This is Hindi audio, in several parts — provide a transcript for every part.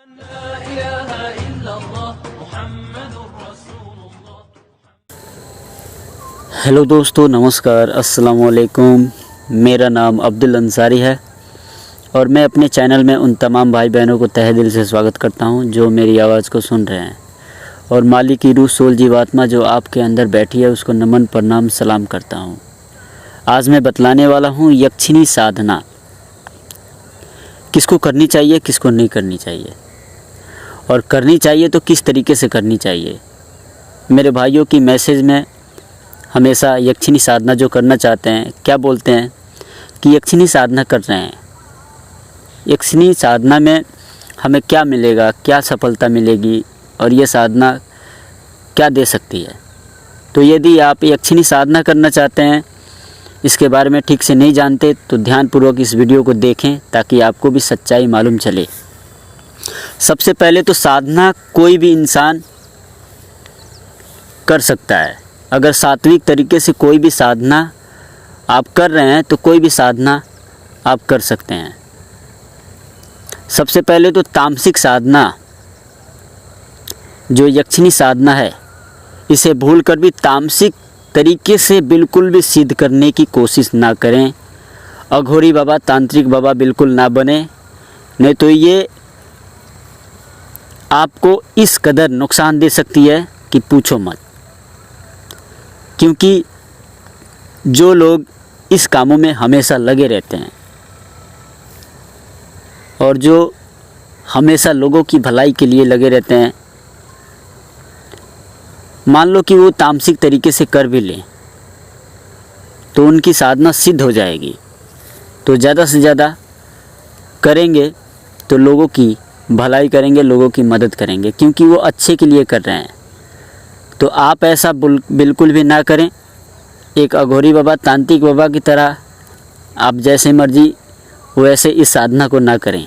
हेलो दोस्तों, नमस्कार, अस्सलाम वालेकुम। मेरा नाम अब्दुल अंसारी है और मैं अपने चैनल में उन तमाम भाई बहनों को तहे दिल से स्वागत करता हूं जो मेरी आवाज़ को सुन रहे हैं, और मालिक की रूह सोल जीवात्मा जो आपके अंदर बैठी है उसको नमन प्रणाम सलाम करता हूं। आज मैं बतलाने वाला हूं यक्षिणी साधना किसको करनी चाहिए, किसको नहीं करनी चाहिए, और करनी चाहिए तो किस तरीके से करनी चाहिए। मेरे भाइयों की मैसेज में हमेशा यक्षिणी साधना जो करना चाहते हैं क्या बोलते हैं कि यक्षिणी साधना कर रहे हैं, यक्षिणी साधना में हमें क्या मिलेगा, क्या सफलता मिलेगी और ये साधना क्या दे सकती है। तो यदि आप यक्षिणी साधना करना चाहते हैं, इसके बारे में ठीक से नहीं जानते, तो ध्यानपूर्वक इस वीडियो को देखें ताकि आपको भी सच्चाई मालूम चले। सबसे पहले तो साधना कोई भी इंसान कर सकता है। अगर सात्विक तरीके से कोई भी साधना आप कर रहे हैं तो कोई भी साधना आप कर सकते हैं। सबसे पहले तो तामसिक साधना जो यक्षिणी साधना है, इसे भूलकर भी तामसिक तरीके से बिल्कुल भी सिद्ध करने की कोशिश ना करें। अघोरी बाबा, तांत्रिक बाबा बिल्कुल ना बने, नहीं तो ये आपको इस कदर नुकसान दे सकती है कि पूछो मत। क्योंकि जो लोग इस कामों में हमेशा लगे रहते हैं और जो हमेशा लोगों की भलाई के लिए लगे रहते हैं, मान लो कि वो तामसिक तरीके से कर भी लें तो उनकी साधना सिद्ध हो जाएगी। तो ज़्यादा से ज़्यादा करेंगे तो लोगों की भलाई करेंगे, लोगों की मदद करेंगे, क्योंकि वो अच्छे के लिए कर रहे हैं। तो आप ऐसा बिल्कुल भी ना करें। एक अघोरी बाबा, तांत्रिक बाबा की तरह आप जैसे मर्जी वैसे इस साधना को ना करें।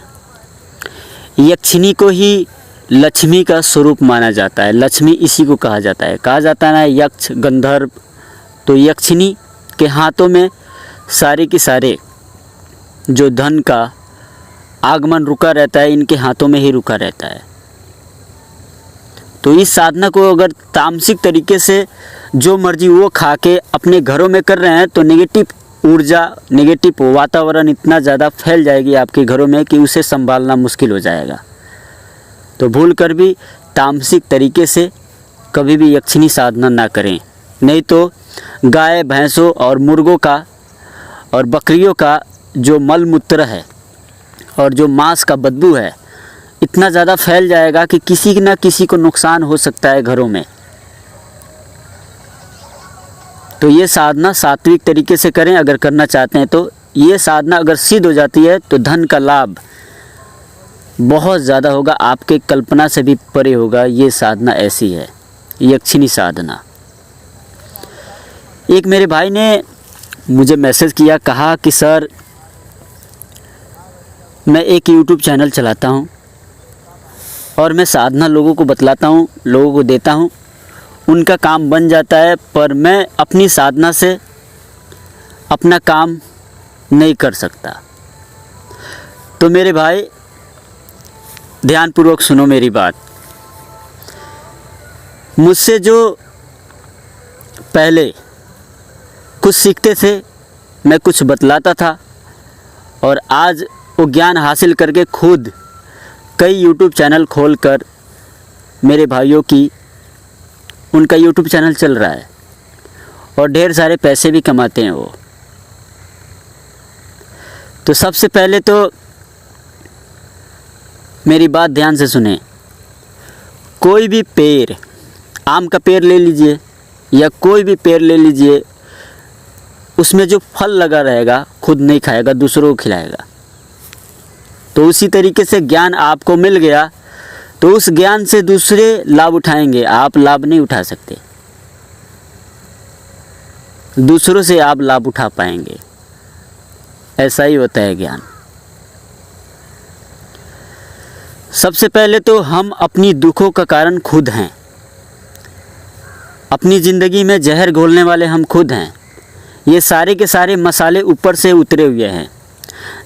यक्षिणी को ही लक्ष्मी का स्वरूप माना जाता है। लक्ष्मी इसी को कहा जाता है ना, यक्ष गंधर्व। तो यक्षिणी के हाथों में सारे के सारे जो धन का आगमन रुका रहता है, इनके हाथों में ही रुका रहता है। तो इस साधना को अगर तामसिक तरीके से जो मर्जी वो खा के अपने घरों में कर रहे हैं तो नेगेटिव ऊर्जा, नेगेटिव वातावरण इतना ज़्यादा फैल जाएगी आपके घरों में कि उसे संभालना मुश्किल हो जाएगा। तो भूल कर भी तामसिक तरीके से कभी भी यक्षिणी साधना ना करें, नहीं तो गाय, भैंसों और मुर्गों का और बकरियों का जो मल मूत्र है और जो मांस का बदबू है इतना ज़्यादा फैल जाएगा कि किसी न किसी को नुकसान हो सकता है घरों में। तो ये साधना सात्विक तरीके से करें अगर करना चाहते हैं। तो ये साधना अगर सिद्ध हो जाती है तो धन का लाभ बहुत ज़्यादा होगा, आपके कल्पना से भी परे होगा। ये साधना ऐसी है, यक्षिणी साधना। एक मेरे भाई ने मुझे मैसेज किया, कहा कि सर मैं एक यूट्यूब चैनल चलाता हूँ और मैं साधना लोगों को बतलाता हूँ, लोगों को देता हूँ, उनका काम बन जाता है, पर मैं अपनी साधना से अपना काम नहीं कर सकता। तो मेरे भाई ध्यानपूर्वक सुनो मेरी बात। मुझसे जो पहले कुछ सीखते थे, मैं कुछ बतलाता था, और आज वो ज्ञान हासिल करके खुद कई यूट्यूब चैनल खोलकर मेरे भाइयों की उनका यूट्यूब चैनल चल रहा है और ढेर सारे पैसे भी कमाते हैं वो। तो सबसे पहले तो मेरी बात ध्यान से सुने। कोई भी पेड़, आम का पेड़ ले लीजिए या कोई भी पेड़ ले लीजिए, उसमें जो फल लगा रहेगा खुद नहीं खाएगा, दूसरों को खिलाएगा। तो उसी तरीके से ज्ञान आपको मिल गया तो उस ज्ञान से दूसरे लाभ उठाएंगे, आप लाभ नहीं उठा सकते। दूसरों से आप लाभ उठा पाएंगे, ऐसा ही होता है ज्ञान। सबसे पहले तो हम अपनी दुखों का कारण खुद हैं। अपनी ज़िंदगी में जहर घोलने वाले हम खुद हैं। ये सारे के सारे मसाले ऊपर से उतरे हुए हैं।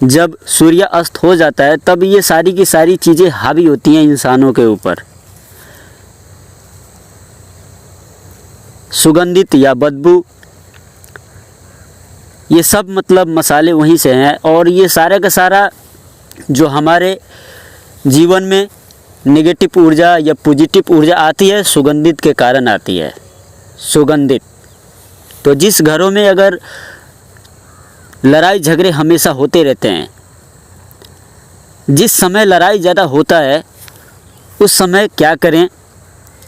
जब सूर्य अस्त हो जाता है तब ये सारी की सारी चीज़ें हावी होती हैं इंसानों के ऊपर। सुगंधित या बदबू, ये सब मतलब मसाले वहीं से हैं। और ये सारा का सारा जो हमारे जीवन में नेगेटिव ऊर्जा या पॉजिटिव ऊर्जा आती है, सुगंधित के कारण आती है। सुगंधित, तो जिस घरों में अगर लड़ाई झगड़े हमेशा होते रहते हैं, जिस समय लड़ाई ज़्यादा होता है उस समय क्या करें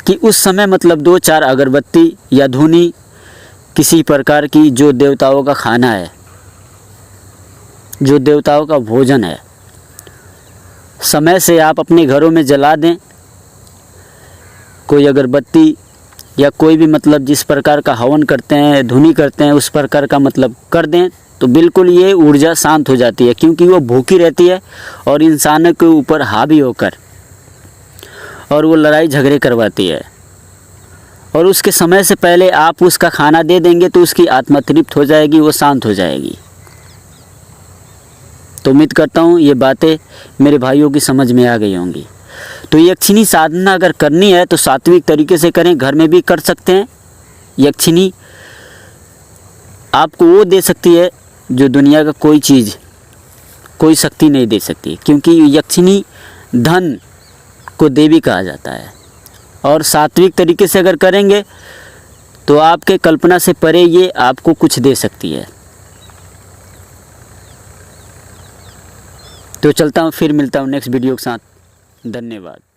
कि उस समय मतलब 2-4 अगरबत्ती या धूनी किसी प्रकार की, जो देवताओं का खाना है, जो देवताओं का भोजन है, समय से आप अपने घरों में जला दें। कोई अगरबत्ती या कोई भी मतलब जिस प्रकार का हवन करते हैं, धुनी करते हैं, उस प्रकार का मतलब कर दें तो बिल्कुल ये ऊर्जा शांत हो जाती है, क्योंकि वो भूखी रहती है और इंसानों के ऊपर हावी होकर और वो लड़ाई झगड़े करवाती है। और उसके समय से पहले आप उसका खाना दे देंगे तो उसकी आत्मा तृप्त हो जाएगी, वो शांत हो जाएगी। तो उम्मीद करता हूँ ये बातें मेरे भाइयों की समझ में आ गई होंगी। तो यक्षिणी साधना अगर करनी है तो सात्विक तरीके से करें, घर में भी कर सकते हैं। यक्षिणी आपको वो दे सकती है जो दुनिया का कोई चीज़, कोई शक्ति नहीं दे सकती, क्योंकि यक्षिणी धन को देवी कहा जाता है। और सात्विक तरीके से अगर करेंगे तो आपके कल्पना से परे ये आपको कुछ दे सकती है। तो चलता हूँ, फिर मिलता हूँ नेक्स्ट वीडियो के साथ। धन्यवाद।